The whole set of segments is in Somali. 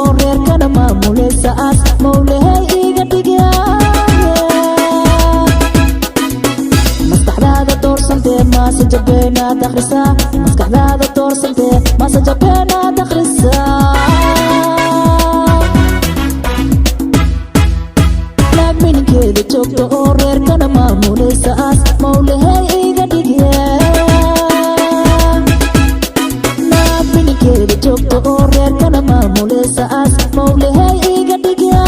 oo reerkana maamuleysa as mawlahay iga dhigaya maskaxdaada doorsantee maase jabeenaad akhrisaa maskaxdaada doorsantee maase jabeenaad akhrisaa naag mininkeeda joogta oo reerkana maamuleysa as mawlahay iga dhigaya naag mininkeeda joogta oo reerkana maamuleysa as mawlahay iga dhigaya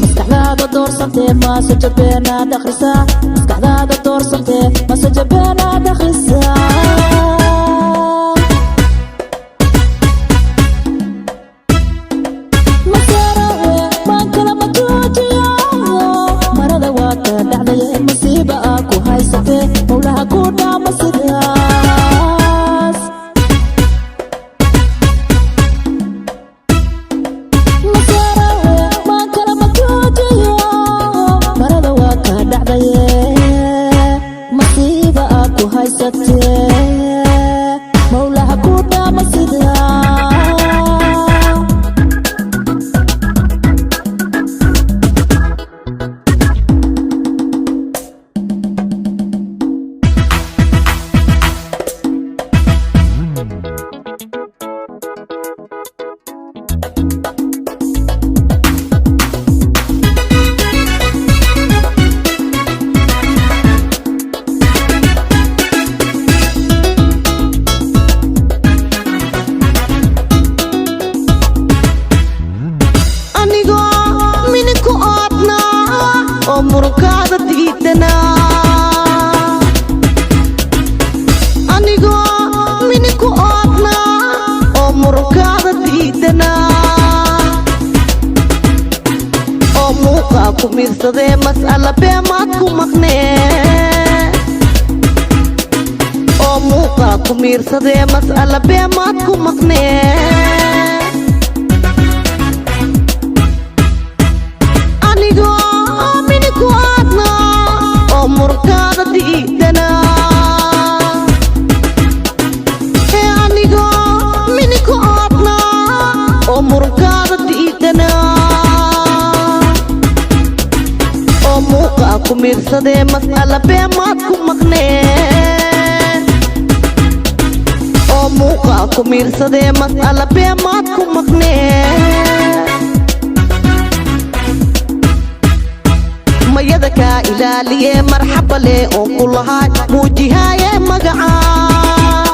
maskaxdaada doorsantee maase jabeenaad akhrisaa maskaxdaada doorsantee maase jabeenaad akhrisaa mas'ala beemaad ku maqnee oo muuqa ku miirsadee mas'ala beemaad ku maqnee anigoo mini ku aadna oo murkaada diidana anigoo mini ku aadna oo murkaada diidana ku miirsadee mas'ala beemaad ku maqnee oo muuqa ku miirsadee mas'ala beemaad ku maqnee mayada kaa ilaaliyee marxaba leh oon ku lahaay muujihaaye magacaa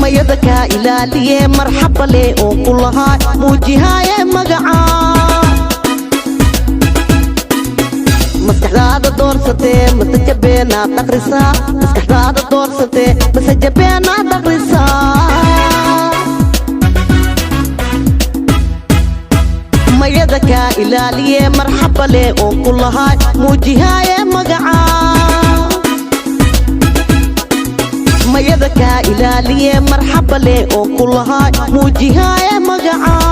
mayada kaa ilaaliyee marxaba leh oon ku lahaay muujihaaye magacaa maskaxdaada doorsatee mase jabeenaad akhrisaa maskaxdaada doorsatee mase jabeenaad akhrisaa mayada kaa ilaaliyee marxaba leh oon ku lahaay muujihaaye magacaa mayada kaa ilaaliyee marxaba leh oon ku lahaay muujihaaye magacaa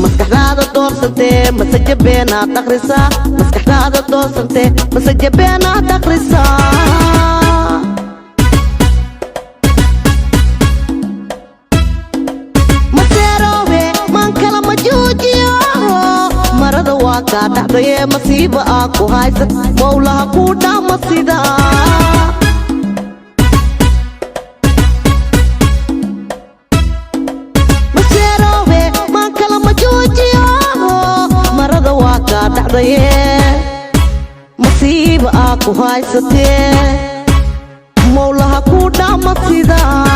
maskaxdaada doorsantee mase jabeenaad akhrisaa maskaxdaada doorsantee mase jabeenaad akhrisaa maseeroobe maan kala ma joojiyo marada waa kaa dhacdayee masiiba aa ku haysat mawlaha kuu dhaama sidaa masiiba aa ku haysatee mawlaha kuu dhaama sidaa